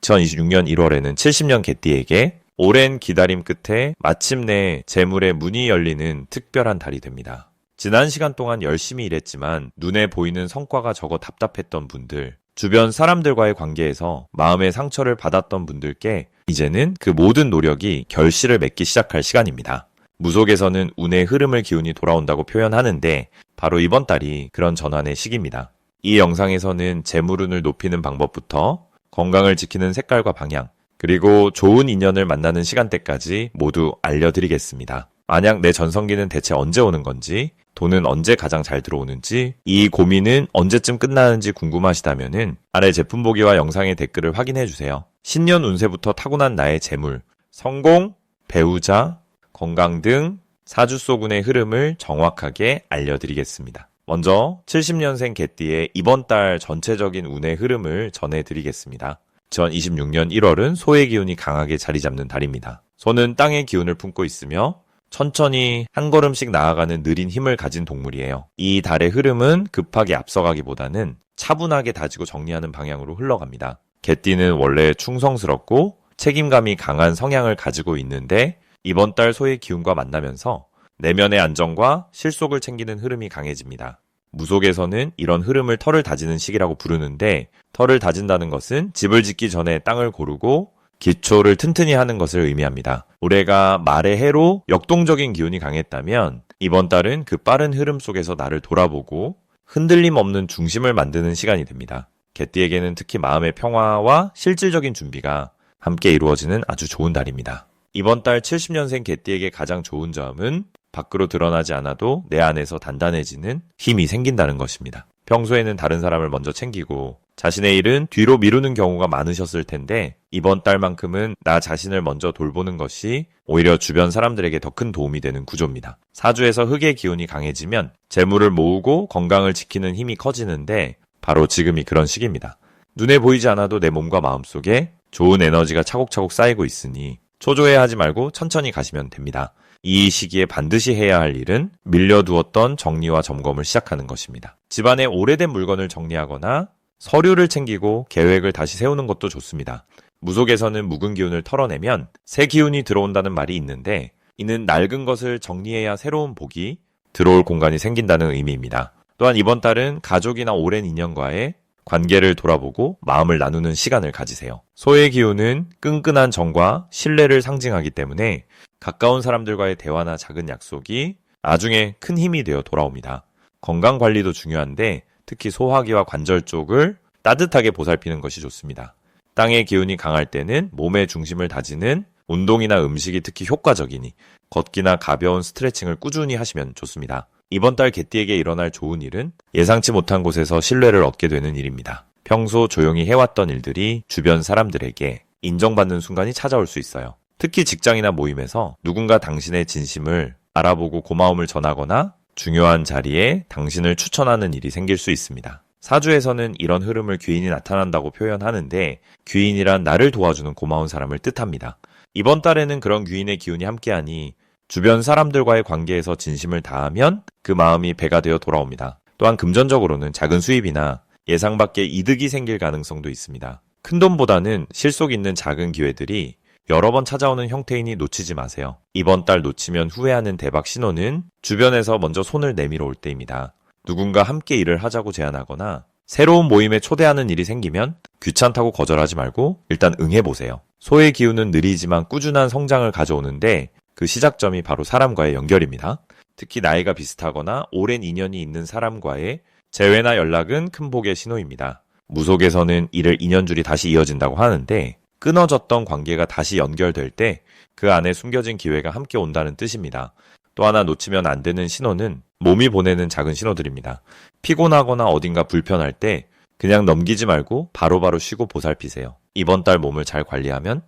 2026년 1월에는 70년 개띠에게 오랜 기다림 끝에 마침내 재물의 문이 열리는 특별한 달이 됩니다. 지난 시간 동안 열심히 일했지만 눈에 보이는 성과가 적어 답답했던 분들, 주변 사람들과의 관계에서 마음의 상처를 받았던 분들께 이제는 그 모든 노력이 결실을 맺기 시작할 시간입니다. 무속에서는 운의 흐름을 기운이 돌아온다고 표현하는데 바로 이번 달이 그런 전환의 시기입니다. 이 영상에서는 재물운을 높이는 방법부터 건강을 지키는 색깔과 방향, 그리고 좋은 인연을 만나는 시간대까지 모두 알려드리겠습니다. 만약 내 전성기는 대체 언제 오는 건지, 돈은 언제 가장 잘 들어오는지, 이 고민은 언제쯤 끝나는지 궁금하시다면 아래 제품 보기와 영상의 댓글을 확인해주세요. 신년 운세부터 타고난 나의 재물, 성공, 배우자, 건강 등 사주 속 운의 흐름을 정확하게 알려드리겠습니다. 먼저 70년생 개띠의 이번 달 전체적인 운의 흐름을 전해드리겠습니다. 2026년 1월은 소의 기운이 강하게 자리 잡는 달입니다. 소는 땅의 기운을 품고 있으며 천천히 한 걸음씩 나아가는 느린 힘을 가진 동물이에요. 이 달의 흐름은 급하게 앞서가기보다는 차분하게 다지고 정리하는 방향으로 흘러갑니다. 개띠는 원래 충성스럽고 책임감이 강한 성향을 가지고 있는데 이번 달 소의 기운과 만나면서 내면의 안정과 실속을 챙기는 흐름이 강해집니다. 무속에서는 이런 흐름을 터를 다지는 시기라고 부르는데, 터를 다진다는 것은 집을 짓기 전에 땅을 고르고 기초를 튼튼히 하는 것을 의미합니다. 올해가 말의 해로 역동적인 기운이 강했다면 이번 달은 그 빠른 흐름 속에서 나를 돌아보고 흔들림 없는 중심을 만드는 시간이 됩니다. 개띠에게는 특히 마음의 평화와 실질적인 준비가 함께 이루어지는 아주 좋은 달입니다. 이번 달 70년생 개띠에게 가장 좋은 점은 밖으로 드러나지 않아도 내 안에서 단단해지는 힘이 생긴다는 것입니다. 평소에는 다른 사람을 먼저 챙기고 자신의 일은 뒤로 미루는 경우가 많으셨을 텐데 이번 달만큼은 나 자신을 먼저 돌보는 것이 오히려 주변 사람들에게 더 큰 도움이 되는 구조입니다. 사주에서 흑의 기운이 강해지면 재물을 모으고 건강을 지키는 힘이 커지는데 바로 지금이 그런 시기입니다. 눈에 보이지 않아도 내 몸과 마음속에 좋은 에너지가 차곡차곡 쌓이고 있으니 초조해하지 말고 천천히 가시면 됩니다. 이 시기에 반드시 해야 할 일은 밀려두었던 정리와 점검을 시작하는 것입니다. 집안의 오래된 물건을 정리하거나 서류를 챙기고 계획을 다시 세우는 것도 좋습니다. 무속에서는 묵은 기운을 털어내면 새 기운이 들어온다는 말이 있는데 이는 낡은 것을 정리해야 새로운 복이 들어올 공간이 생긴다는 의미입니다. 또한 이번 달은 가족이나 오랜 인연과의 관계를 돌아보고 마음을 나누는 시간을 가지세요. 소의 기운은 끈끈한 정과 신뢰를 상징하기 때문에 가까운 사람들과의 대화나 작은 약속이 나중에 큰 힘이 되어 돌아옵니다. 건강 관리도 중요한데 특히 소화기와 관절 쪽을 따뜻하게 보살피는 것이 좋습니다. 땅의 기운이 강할 때는 몸의 중심을 다지는 운동이나 음식이 특히 효과적이니 걷기나 가벼운 스트레칭을 꾸준히 하시면 좋습니다. 이번 달 개띠에게 일어날 좋은 일은 예상치 못한 곳에서 신뢰를 얻게 되는 일입니다. 평소 조용히 해왔던 일들이 주변 사람들에게 인정받는 순간이 찾아올 수 있어요. 특히 직장이나 모임에서 누군가 당신의 진심을 알아보고 고마움을 전하거나 중요한 자리에 당신을 추천하는 일이 생길 수 있습니다. 사주에서는 이런 흐름을 귀인이 나타난다고 표현하는데 귀인이란 나를 도와주는 고마운 사람을 뜻합니다. 이번 달에는 그런 귀인의 기운이 함께하니 주변 사람들과의 관계에서 진심을 다하면 그 마음이 배가 되어 돌아옵니다. 또한 금전적으로는 작은 수입이나 예상 밖의 이득이 생길 가능성도 있습니다. 큰돈보다는 실속 있는 작은 기회들이 여러 번 찾아오는 형태이니 놓치지 마세요. 이번 달 놓치면 후회하는 대박 신호는 주변에서 먼저 손을 내밀어 올 때입니다. 누군가 함께 일을 하자고 제안하거나 새로운 모임에 초대하는 일이 생기면 귀찮다고 거절하지 말고 일단 응해보세요. 소의 기운은 느리지만 꾸준한 성장을 가져오는데 그 시작점이 바로 사람과의 연결입니다. 특히 나이가 비슷하거나 오랜 인연이 있는 사람과의 재회나 연락은 큰 복의 신호입니다. 무속에서는 이를 인연줄이 다시 이어진다고 하는데 끊어졌던 관계가 다시 연결될 때 그 안에 숨겨진 기회가 함께 온다는 뜻입니다. 또 하나 놓치면 안 되는 신호는 몸이 보내는 작은 신호들입니다. 피곤하거나 어딘가 불편할 때 그냥 넘기지 말고 바로바로 쉬고 보살피세요. 이번 달 몸을 잘 관리하면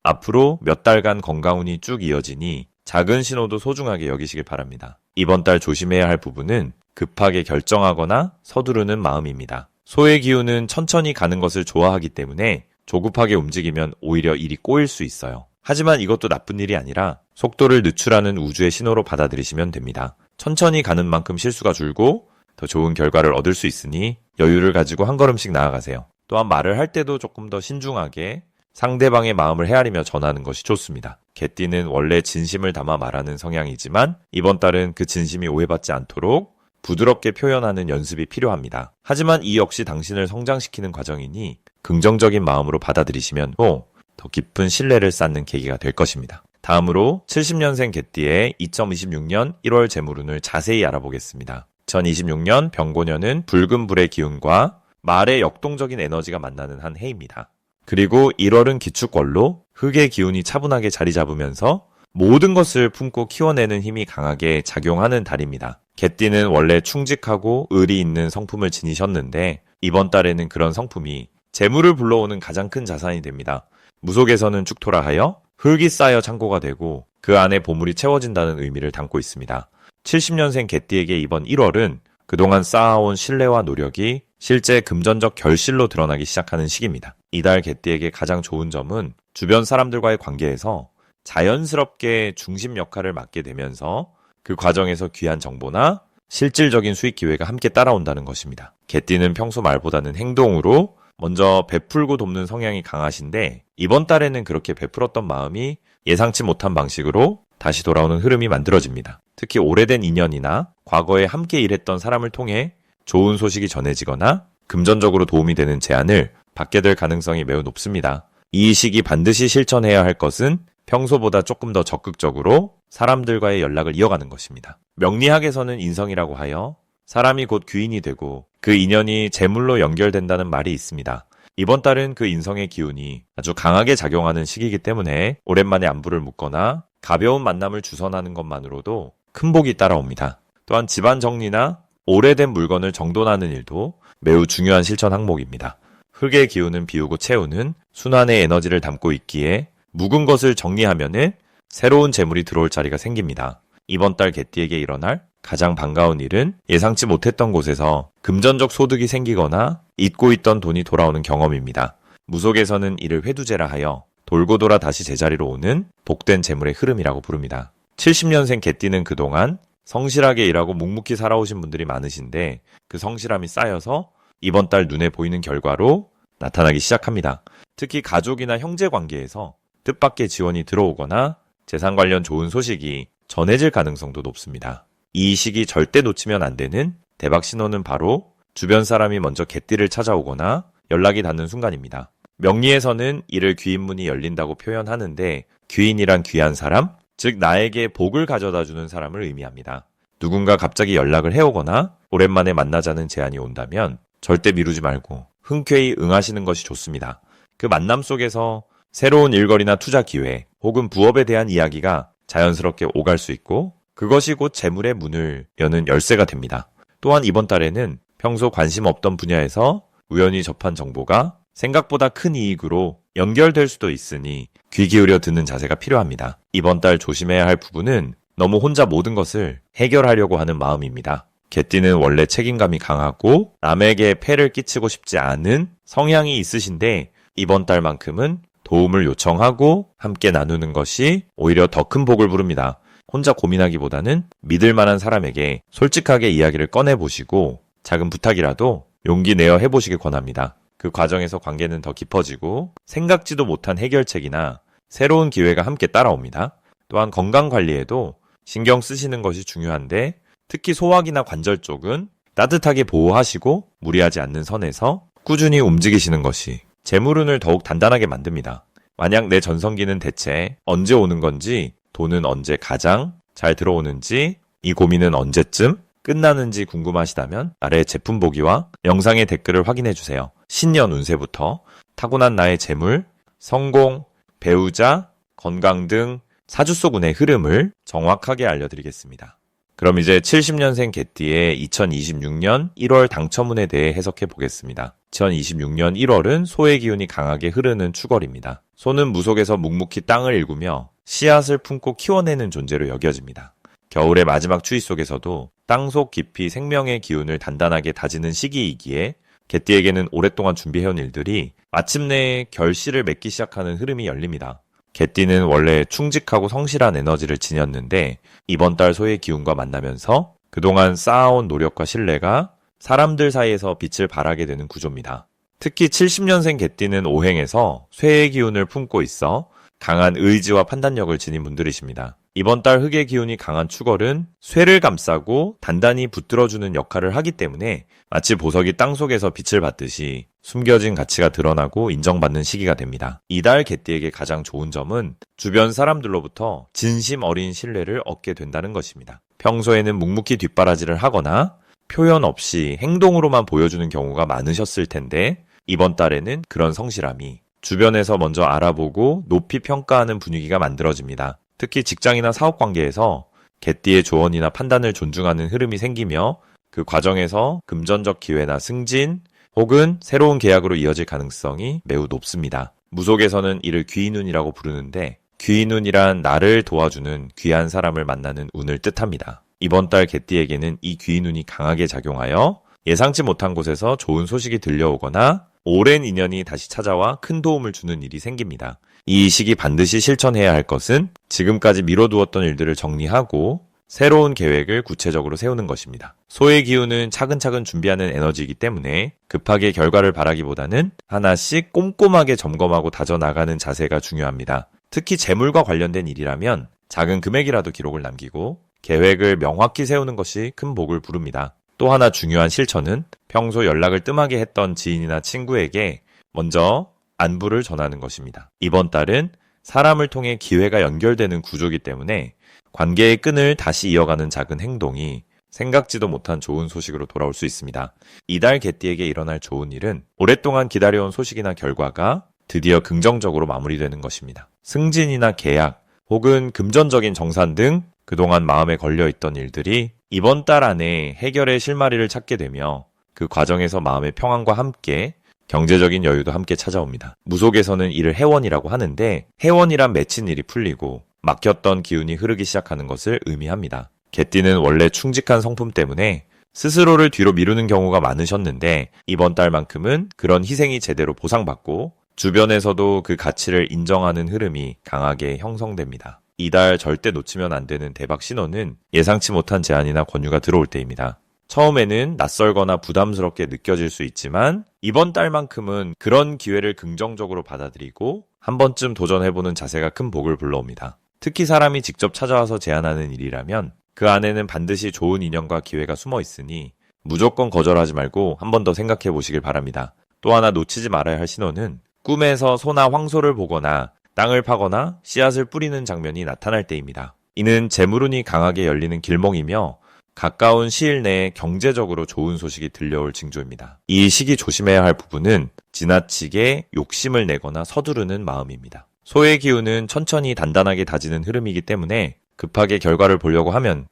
앞으로 몇 달간 건강운이 쭉 이어지니 작은 신호도 소중하게 여기시길 바랍니다. 이번 달 조심해야 할 부분은 급하게 결정하거나 서두르는 마음입니다. 소의 기운은 천천히 가는 것을 좋아하기 때문에 조급하게 움직이면 오히려 일이 꼬일 수 있어요. 하지만 이것도 나쁜 일이 아니라 속도를 늦추라는 우주의 신호로 받아들이시면 됩니다. 천천히 가는 만큼 실수가 줄고 더 좋은 결과를 얻을 수 있으니 여유를 가지고 한 걸음씩 나아가세요. 또한 말을 할 때도 조금 더 신중하게 상대방의 마음을 헤아리며 전하는 것이 좋습니다. 개띠는 원래 진심을 담아 말하는 성향이지만 이번 달은 그 진심이 오해받지 않도록 부드럽게 표현하는 연습이 필요합니다. 하지만 이 역시 당신을 성장시키는 과정이니 긍정적인 마음으로 받아들이시면 더 깊은 신뢰를 쌓는 계기가 될 것입니다. 다음으로 70년생 개띠의 2026년 1월 재물운을 자세히 알아보겠습니다. 2026년 병고년은 붉은 불의 기운과 말의 역동적인 에너지가 만나는 한 해입니다. 그리고 1월은 기축월로 흙의 기운이 차분하게 자리 잡으면서 모든 것을 품고 키워내는 힘이 강하게 작용하는 달입니다. 개띠는 원래 충직하고 의리 있는 성품을 지니셨는데 이번 달에는 그런 성품이 재물을 불러오는 가장 큰 자산이 됩니다. 무속에서는 축토라하여 흙이 쌓여 창고가 되고 그 안에 보물이 채워진다는 의미를 담고 있습니다. 70년생 개띠에게 이번 1월은 그동안 쌓아온 신뢰와 노력이 실제 금전적 결실로 드러나기 시작하는 시기입니다. 이달 개띠에게 가장 좋은 점은 주변 사람들과의 관계에서 자연스럽게 중심 역할을 맡게 되면서 그 과정에서 귀한 정보나 실질적인 수익 기회가 함께 따라온다는 것입니다. 개띠는 평소 말보다는 행동으로 먼저 베풀고 돕는 성향이 강하신데 이번 달에는 그렇게 베풀었던 마음이 예상치 못한 방식으로 다시 돌아오는 흐름이 만들어집니다. 특히 오래된 인연이나 과거에 함께 일했던 사람을 통해 좋은 소식이 전해지거나 금전적으로 도움이 되는 제안을 받게 될 가능성이 매우 높습니다. 이 시기 반드시 실천해야 할 것은 평소보다 조금 더 적극적으로 사람들과의 연락을 이어가는 것입니다. 명리학에서는 인성이라고 하여 사람이 곧 귀인이 되고 그 인연이 재물로 연결된다는 말이 있습니다. 이번 달은 그 인성의 기운이 아주 강하게 작용하는 시기이기 때문에 오랜만에 안부를 묻거나 가벼운 만남을 주선하는 것만으로도 큰 복이 따라옵니다. 또한 집안 정리나 오래된 물건을 정돈하는 일도 매우 중요한 실천 항목입니다. 흙의 기운은 비우고 채우는 순환의 에너지를 담고 있기에 묵은 것을 정리하면은 새로운 재물이 들어올 자리가 생깁니다. 이번 달 개띠에게 일어날 가장 반가운 일은 예상치 못했던 곳에서 금전적 소득이 생기거나 잊고 있던 돈이 돌아오는 경험입니다. 무속에서는 이를 회두제라 하여 돌고 돌아 다시 제자리로 오는 복된 재물의 흐름이라고 부릅니다. 70년생 개띠는 그동안 성실하게 일하고 묵묵히 살아오신 분들이 많으신데 그 성실함이 쌓여서 이번 달 눈에 보이는 결과로 나타나기 시작합니다. 특히 가족이나 형제 관계에서 뜻밖의 지원이 들어오거나 재산 관련 좋은 소식이 전해질 가능성도 높습니다. 이 시기 절대 놓치면 안 되는 대박 신호는 바로 주변 사람이 먼저 개띠를 찾아오거나 연락이 닿는 순간입니다. 명리에서는 이를 귀인문이 열린다고 표현하는데 귀인이란 귀한 사람, 즉 나에게 복을 가져다주는 사람을 의미합니다. 누군가 갑자기 연락을 해오거나 오랜만에 만나자는 제안이 온다면 절대 미루지 말고 흔쾌히 응하시는 것이 좋습니다. 그 만남 속에서 새로운 일거리나 투자 기회 혹은 부업에 대한 이야기가 자연스럽게 오갈 수 있고 그것이 곧 재물의 문을 여는 열쇠가 됩니다. 또한 이번 달에는 평소 관심 없던 분야에서 우연히 접한 정보가 생각보다 큰 이익으로 연결될 수도 있으니 귀 기울여 듣는 자세가 필요합니다. 이번 달 조심해야 할 부분은 너무 혼자 모든 것을 해결하려고 하는 마음입니다. 개띠는 원래 책임감이 강하고 남에게 폐를 끼치고 싶지 않은 성향이 있으신데 이번 달만큼은 도움을 요청하고 함께 나누는 것이 오히려 더 큰 복을 부릅니다. 혼자 고민하기보다는 믿을 만한 사람에게 솔직하게 이야기를 꺼내보시고 작은 부탁이라도 용기 내어 해보시길 권합니다. 그 과정에서 관계는 더 깊어지고 생각지도 못한 해결책이나 새로운 기회가 함께 따라옵니다. 또한 건강관리에도 신경 쓰시는 것이 중요한데 특히 소화기나 관절 쪽은 따뜻하게 보호하시고 무리하지 않는 선에서 꾸준히 움직이시는 것이 재물운을 더욱 단단하게 만듭니다. 만약 내 전성기는 대체 언제 오는 건지, 돈은 언제 가장 잘 들어오는지, 이 고민은 언제쯤 끝나는지 궁금하시다면 아래 제품 보기와 영상의 댓글을 확인해주세요. 신년 운세부터 타고난 나의 재물, 성공, 배우자, 건강 등 사주 속 운의 흐름을 정확하게 알려드리겠습니다. 그럼 이제 70년생 개띠의 2026년 1월 당첨운에 대해 해석해 보겠습니다. 2026년 1월은 소의 기운이 강하게 흐르는 축월입니다. 소는 무속에서 묵묵히 땅을 일구며 씨앗을 품고 키워내는 존재로 여겨집니다. 겨울의 마지막 추위 속에서도 땅속 깊이 생명의 기운을 단단하게 다지는 시기이기에 개띠에게는 오랫동안 준비해온 일들이 마침내 결실을 맺기 시작하는 흐름이 열립니다. 개띠는 원래 충직하고 성실한 에너지를 지녔는데 이번 달 소의 기운과 만나면서 그동안 쌓아온 노력과 신뢰가 사람들 사이에서 빛을 발하게 되는 구조입니다. 특히 70년생 개띠는 오행에서 쇠의 기운을 품고 있어 강한 의지와 판단력을 지닌 분들이십니다. 이번 달 흑의 기운이 강한 축월은 쇠를 감싸고 단단히 붙들어주는 역할을 하기 때문에 마치 보석이 땅속에서 빛을 받듯이 숨겨진 가치가 드러나고 인정받는 시기가 됩니다. 이달 개띠에게 가장 좋은 점은 주변 사람들로부터 진심 어린 신뢰를 얻게 된다는 것입니다. 평소에는 묵묵히 뒷바라지를 하거나 표현 없이 행동으로만 보여주는 경우가 많으셨을 텐데 이번 달에는 그런 성실함이 주변에서 먼저 알아보고 높이 평가하는 분위기가 만들어집니다. 특히 직장이나 사업 관계에서 개띠의 조언이나 판단을 존중하는 흐름이 생기며 그 과정에서 금전적 기회나 승진 혹은 새로운 계약으로 이어질 가능성이 매우 높습니다. 무속에서는 이를 귀인운이라고 부르는데 귀인운이란 나를 도와주는 귀한 사람을 만나는 운을 뜻합니다. 이번 달 개띠에게는 이 귀인운이 강하게 작용하여 예상치 못한 곳에서 좋은 소식이 들려오거나 오랜 인연이 다시 찾아와 큰 도움을 주는 일이 생깁니다. 이 시기 반드시 실천해야 할 것은 지금까지 미뤄두었던 일들을 정리하고 새로운 계획을 구체적으로 세우는 것입니다. 소의 기운은 차근차근 준비하는 에너지이기 때문에 급하게 결과를 바라기보다는 하나씩 꼼꼼하게 점검하고 다져나가는 자세가 중요합니다. 특히 재물과 관련된 일이라면 작은 금액이라도 기록을 남기고 계획을 명확히 세우는 것이 큰 복을 부릅니다. 또 하나 중요한 실천은 평소 연락을 뜸하게 했던 지인이나 친구에게 먼저 안부를 전하는 것입니다. 이번 달은 사람을 통해 기회가 연결되는 구조이기 때문에 관계의 끈을 다시 이어가는 작은 행동이 생각지도 못한 좋은 소식으로 돌아올 수 있습니다. 이달 개띠에게 일어날 좋은 일은 오랫동안 기다려온 소식이나 결과가 드디어 긍정적으로 마무리되는 것입니다. 승진이나 계약 혹은 금전적인 정산 등 그동안 마음에 걸려있던 일들이 이번 달 안에 해결의 실마리를 찾게 되며 그 과정에서 마음의 평안과 함께 경제적인 여유도 함께 찾아옵니다. 무속에서는 이를 해원이라고 하는데 해원이란 맺힌 일이 풀리고 막혔던 기운이 흐르기 시작하는 것을 의미합니다. 개띠는 원래 충직한 성품 때문에 스스로를 뒤로 미루는 경우가 많으셨는데 이번 달만큼은 그런 희생이 제대로 보상받고 주변에서도 그 가치를 인정하는 흐름이 강하게 형성됩니다. 이달 절대 놓치면 안 되는 대박 신호는 예상치 못한 제안이나 권유가 들어올 때입니다. 처음에는 낯설거나 부담스럽게 느껴질 수 있지만 이번 달만큼은 그런 기회를 긍정적으로 받아들이고 한 번쯤 도전해보는 자세가 큰 복을 불러옵니다. 특히 사람이 직접 찾아와서 제안하는 일이라면 그 안에는 반드시 좋은 인연과 기회가 숨어 있으니 무조건 거절하지 말고 한 번 더 생각해 보시길 바랍니다. 또 하나 놓치지 말아야 할 신호는 꿈에서 소나 황소를 보거나 땅을 파거나 씨앗을 뿌리는 장면이 나타날 때입니다. 이는 재물운이 강하게 열리는 길몽이며 가까운 시일 내에 경제적으로 좋은 소식이 들려올 징조입니다. 이 시기 조심해야 할 부분은 지나치게 욕심을 내거나 서두르는 마음입니다. 소의 기운은 천천히 단단하게 다지는 흐름이기 때문에 급하게 결과를 보려고 하면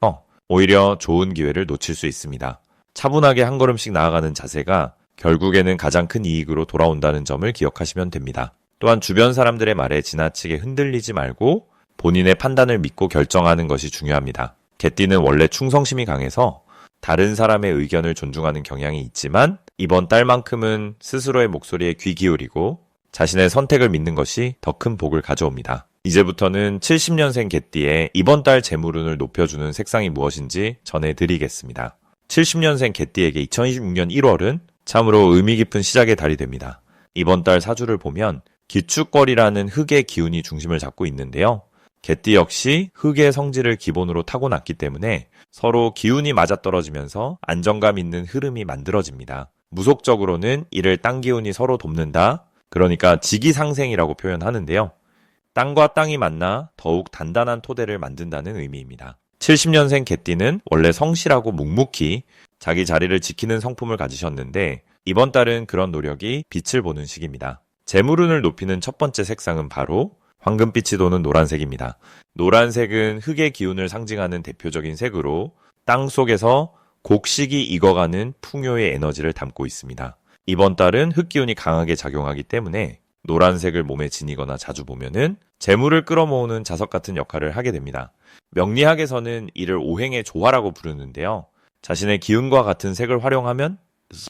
오히려 좋은 기회를 놓칠 수 있습니다. 차분하게 한 걸음씩 나아가는 자세가 결국에는 가장 큰 이익으로 돌아온다는 점을 기억하시면 됩니다. 또한 주변 사람들의 말에 지나치게 흔들리지 말고 본인의 판단을 믿고 결정하는 것이 중요합니다. 개띠는 원래 충성심이 강해서 다른 사람의 의견을 존중하는 경향이 있지만 이번 달만큼은 스스로의 목소리에 귀 기울이고 자신의 선택을 믿는 것이 더 큰 복을 가져옵니다. 이제부터는 70년생 개띠의 이번 달 재물운을 높여주는 색상이 무엇인지 전해드리겠습니다. 70년생 개띠에게 2026년 1월은 참으로 의미 깊은 시작의 달이 됩니다. 이번 달 사주를 보면 기축걸이라는 흑의 기운이 중심을 잡고 있는데요. 개띠 역시 흑의 성질을 기본으로 타고났기 때문에 서로 기운이 맞아떨어지면서 안정감 있는 흐름이 만들어집니다. 무속적으로는 이를 땅 기운이 서로 돕는다. 그러니까 지기상생이라고 표현하는데요. 땅과 땅이 만나 더욱 단단한 토대를 만든다는 의미입니다. 70년생 개띠는 원래 성실하고 묵묵히 자기 자리를 지키는 성품을 가지셨는데 이번 달은 그런 노력이 빛을 보는 시기입니다. 재물운을 높이는 첫 번째 색상은 바로 황금빛이 도는 노란색입니다. 노란색은 흑의 기운을 상징하는 대표적인 색으로 땅 속에서 곡식이 익어가는 풍요의 에너지를 담고 있습니다. 이번 달은 흑기운이 강하게 작용하기 때문에 노란색을 몸에 지니거나 자주 보면은 재물을 끌어모으는 자석 같은 역할을 하게 됩니다. 명리학에서는 이를 오행의 조화라고 부르는데요. 자신의 기운과 같은 색을 활용하면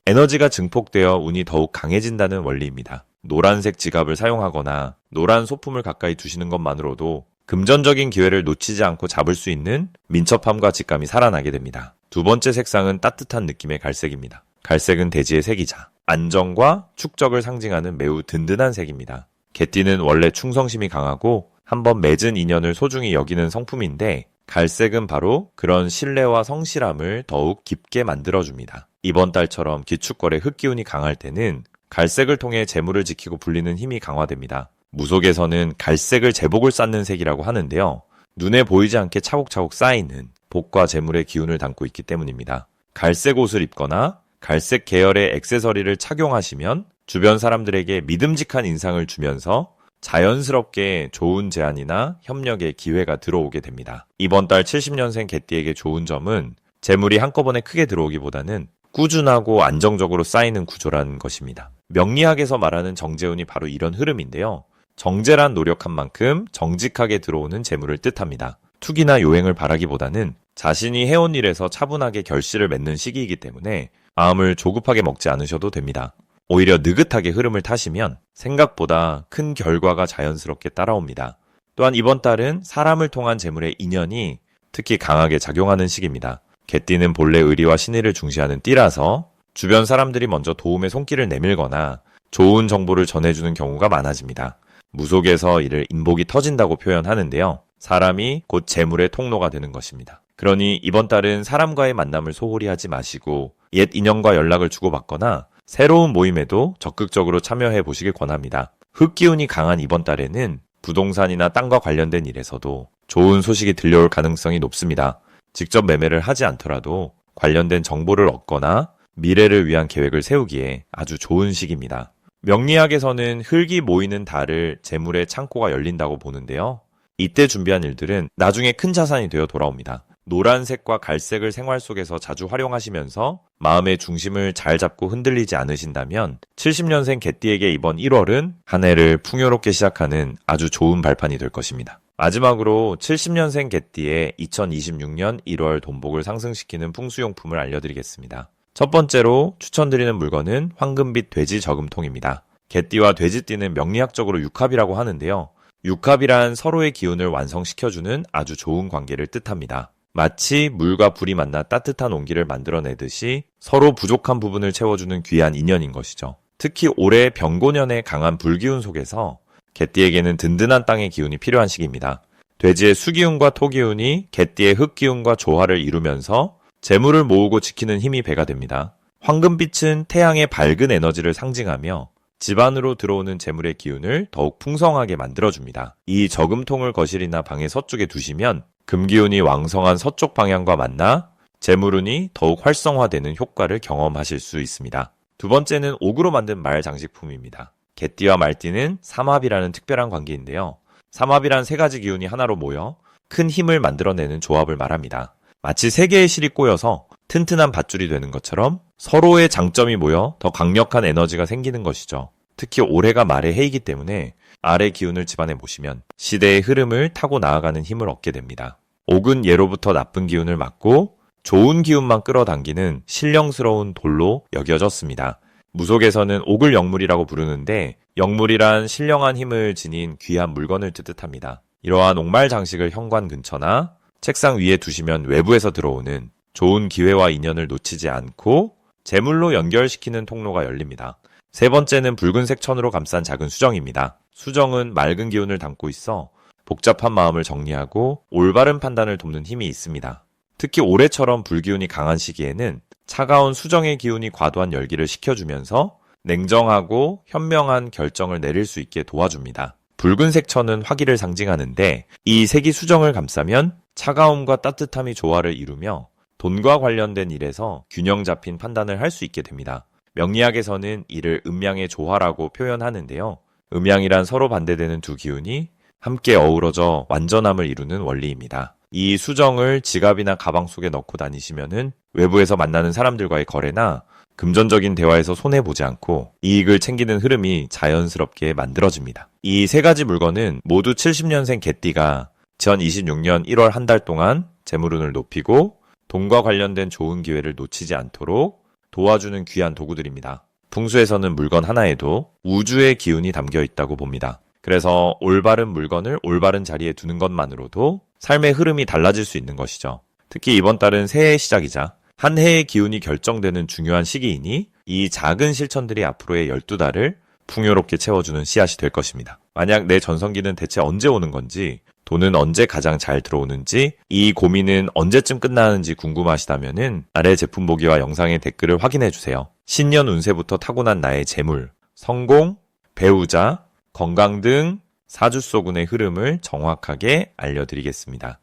에너지가 증폭되어 운이 더욱 강해진다는 원리입니다. 노란색 지갑을 사용하거나 노란 소품을 가까이 두시는 것만으로도 금전적인 기회를 놓치지 않고 잡을 수 있는 민첩함과 직감이 살아나게 됩니다. 두 번째 색상은 따뜻한 느낌의 갈색입니다. 갈색은 대지의 색이자 안정과 축적을 상징하는 매우 든든한 색입니다. 개띠는 원래 충성심이 강하고 한번 맺은 인연을 소중히 여기는 성품인데 갈색은 바로 그런 신뢰와 성실함을 더욱 깊게 만들어줍니다. 이번 달처럼 기축월의 흑기운이 강할 때는 갈색을 통해 재물을 지키고 불리는 힘이 강화됩니다. 무속에서는 갈색을 제복을 쌓는 색이라고 하는데요. 눈에 보이지 않게 차곡차곡 쌓이는 복과 재물의 기운을 담고 있기 때문입니다. 갈색 옷을 입거나 갈색 계열의 액세서리를 착용하시면 주변 사람들에게 믿음직한 인상을 주면서 자연스럽게 좋은 제안이나 협력의 기회가 들어오게 됩니다. 이번 달 70년생 개띠에게 좋은 점은 재물이 한꺼번에 크게 들어오기보다는 꾸준하고 안정적으로 쌓이는 구조라는 것입니다. 명리학에서 말하는 정재운이 바로 이런 흐름인데요. 정제란 노력한 만큼 정직하게 들어오는 재물을 뜻합니다. 투기나 요행을 바라기보다는 자신이 해온 일에서 차분하게 결실을 맺는 시기이기 때문에 마음을 조급하게 먹지 않으셔도 됩니다. 오히려 느긋하게 흐름을 타시면 생각보다 큰 결과가 자연스럽게 따라옵니다. 또한 이번 달은 사람을 통한 재물의 인연이 특히 강하게 작용하는 시기입니다. 개띠는 본래 의리와 신의를 중시하는 띠라서 주변 사람들이 먼저 도움의 손길을 내밀거나 좋은 정보를 전해주는 경우가 많아집니다. 무속에서 이를 인복이 터진다고 표현하는데요. 사람이 곧 재물의 통로가 되는 것입니다. 그러니 이번 달은 사람과의 만남을 소홀히 하지 마시고 옛 인연과 연락을 주고받거나 새로운 모임에도 적극적으로 참여해 보시길 권합니다. 흑기운이 강한 이번 달에는 부동산이나 땅과 관련된 일에서도 좋은 소식이 들려올 가능성이 높습니다. 직접 매매를 하지 않더라도 관련된 정보를 얻거나 미래를 위한 계획을 세우기에 아주 좋은 시기입니다. 명리학에서는 흙이 모이는 달을 재물의 창고가 열린다고 보는데요. 이때 준비한 일들은 나중에 큰 자산이 되어 돌아옵니다. 노란색과 갈색을 생활 속에서 자주 활용하시면서 마음의 중심을 잘 잡고 흔들리지 않으신다면 70년생 개띠에게 이번 1월은 한 해를 풍요롭게 시작하는 아주 좋은 발판이 될 것입니다. 마지막으로 70년생 개띠의 2026년 1월 돈복을 상승시키는 풍수용품을 알려드리겠습니다. 첫 번째로 추천드리는 물건은 황금빛 돼지 저금통입니다. 개띠와 돼지띠는 명리학적으로 육합이라고 하는데요. 육합이란 서로의 기운을 완성시켜주는 아주 좋은 관계를 뜻합니다. 마치 물과 불이 만나 따뜻한 온기를 만들어내듯이 서로 부족한 부분을 채워주는 귀한 인연인 것이죠. 특히 올해 병고년의 강한 불기운 속에서 개띠에게는 든든한 땅의 기운이 필요한 시기입니다. 돼지의 수기운과 토기운이 개띠의 흙기운과 조화를 이루면서 재물을 모으고 지키는 힘이 배가 됩니다. 황금빛은 태양의 밝은 에너지를 상징하며 집안으로 들어오는 재물의 기운을 더욱 풍성하게 만들어줍니다. 이 저금통을 거실이나 방의 서쪽에 두시면 금기운이 왕성한 서쪽 방향과 만나 재물운이 더욱 활성화되는 효과를 경험하실 수 있습니다. 두 번째는 옥으로 만든 말 장식품입니다. 개띠와 말띠는 삼합이라는 특별한 관계인데요. 삼합이란 세 가지 기운이 하나로 모여 큰 힘을 만들어내는 조합을 말합니다. 마치 세 개의 실이 꼬여서 튼튼한 밧줄이 되는 것처럼 서로의 장점이 모여 더 강력한 에너지가 생기는 것이죠. 특히 올해가 말의 해이기 때문에 알의 기운을 집안에 모시면 시대의 흐름을 타고 나아가는 힘을 얻게 됩니다. 옥은 예로부터 나쁜 기운을 막고 좋은 기운만 끌어당기는 신령스러운 돌로 여겨졌습니다. 무속에서는 옥을 영물이라고 부르는데 영물이란 신령한 힘을 지닌 귀한 물건을 뜻합니다. 이러한 옥말 장식을 현관 근처나 책상 위에 두시면 외부에서 들어오는 좋은 기회와 인연을 놓치지 않고 재물로 연결시키는 통로가 열립니다. 세 번째는 붉은색 천으로 감싼 작은 수정입니다. 수정은 맑은 기운을 담고 있어 복잡한 마음을 정리하고 올바른 판단을 돕는 힘이 있습니다. 특히 올해처럼 불기운이 강한 시기에는 차가운 수정의 기운이 과도한 열기를 식혀주면서 냉정하고 현명한 결정을 내릴 수 있게 도와줍니다. 붉은색 천은 화기를 상징하는데 이 색이 수정을 감싸면 차가움과 따뜻함이 조화를 이루며 돈과 관련된 일에서 균형 잡힌 판단을 할 수 있게 됩니다. 명리학에서는 이를 음양의 조화라고 표현하는데요. 음양이란 서로 반대되는 두 기운이 함께 어우러져 완전함을 이루는 원리입니다. 이 수정을 지갑이나 가방 속에 넣고 다니시면은 외부에서 만나는 사람들과의 거래나 금전적인 대화에서 손해보지 않고 이익을 챙기는 흐름이 자연스럽게 만들어집니다. 이 세 가지 물건은 모두 70년생 개띠가 2026년 1월 한 달 동안 재물운을 높이고 돈과 관련된 좋은 기회를 놓치지 않도록 도와주는 귀한 도구들입니다. 풍수에서는 물건 하나에도 우주의 기운이 담겨 있다고 봅니다. 그래서 올바른 물건을 올바른 자리에 두는 것만으로도 삶의 흐름이 달라질 수 있는 것이죠. 특히 이번 달은 새해의 시작이자 한 해의 기운이 결정되는 중요한 시기이니 이 작은 실천들이 앞으로의 12달을 풍요롭게 채워주는 씨앗이 될 것입니다. 만약 내 전성기는 대체 언제 오는 건지, 돈은 언제 가장 잘 들어오는지, 이 고민은 언제쯤 끝나는지 궁금하시다면은 아래 제품 보기와 영상의 댓글을 확인해 주세요. 신년 운세부터 타고난 나의 재물, 성공, 배우자, 건강 등 사주소군의 흐름을 정확하게 알려드리겠습니다.